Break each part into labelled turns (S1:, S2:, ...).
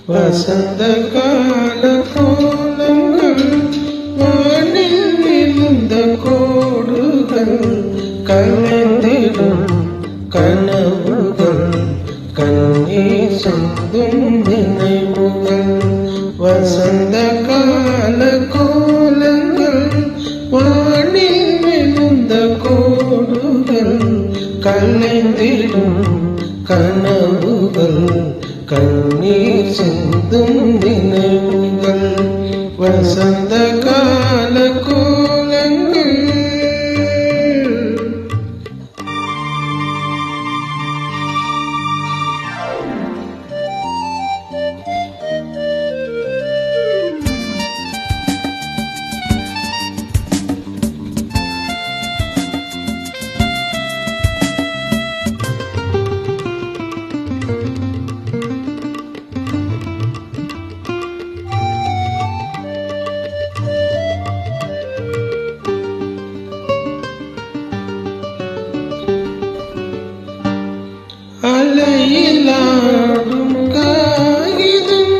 S1: வசந்த கால கோலங்கள் வானில் விழுந்த கோடுகள் கலைந்திடும் கனவுகள் கண்ணீர் சொந்தும் நினைவுகள். வசந்த கால கோலங்கள் வானில் விழுந்த கோடுகள் கலைந்திடும் கனவுகள் கண்ணீர் சிந்தும் நினைவுகள். வசந்த கால கோலங்கள் அலையிலாடும் காகிதம்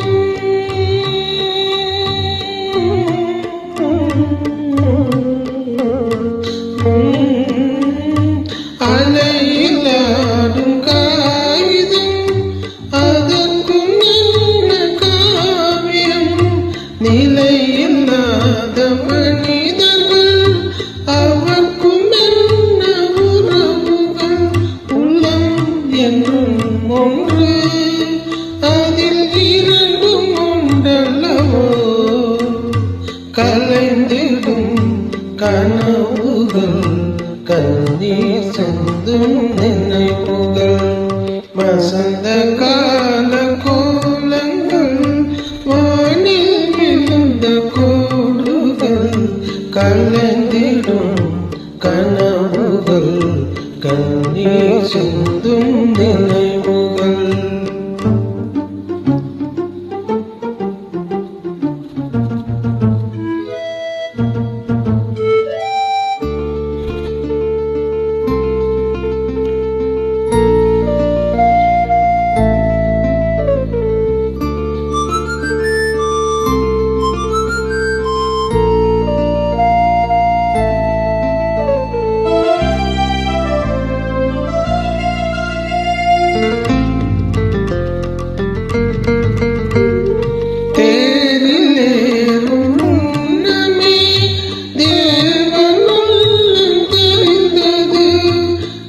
S1: அலையிலாடும் காகிதம் அதற்கும் என்ன காவியம். நிலையில்லாத மனிதர்கள் அவர்க்கும் என்ன உறவுகள். உள்ளம் என்றும் ஒன்று அதில் இரண்டும் உண்டல்லவோ. கலைந்திடும் கனவுகள் கண்ணீர் சொந்தும் நினைவுகள். வசந்த கால கோலங்கள் வானில் விழுந்த கோடுகள் கலைந்திடும் கனவுகள் கண்ணீர் சிந்தும் நினைவுகள்.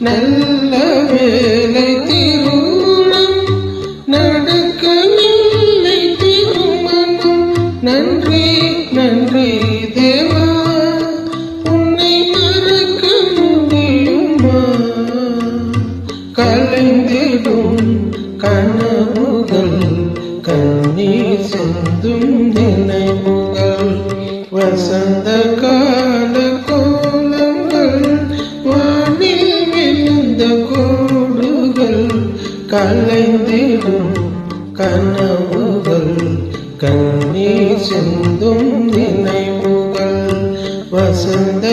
S1: நல்ல வேலை திருமணம் நடக்கவில்லை திருமணம். நன்றி நன்றி தேவா உன்னை மறக்க முடியுமா. கலைந்திடும் கனவுகள் கண்ணீர் சிந்தும் நினைவுகள். வசந்த கால கோலங்கள் வானில் விழுந்த கோடுகள் கலைந்திடும் கனவுகள் கண்ணீர் சிந்தும் நினைவுகள். வசந்த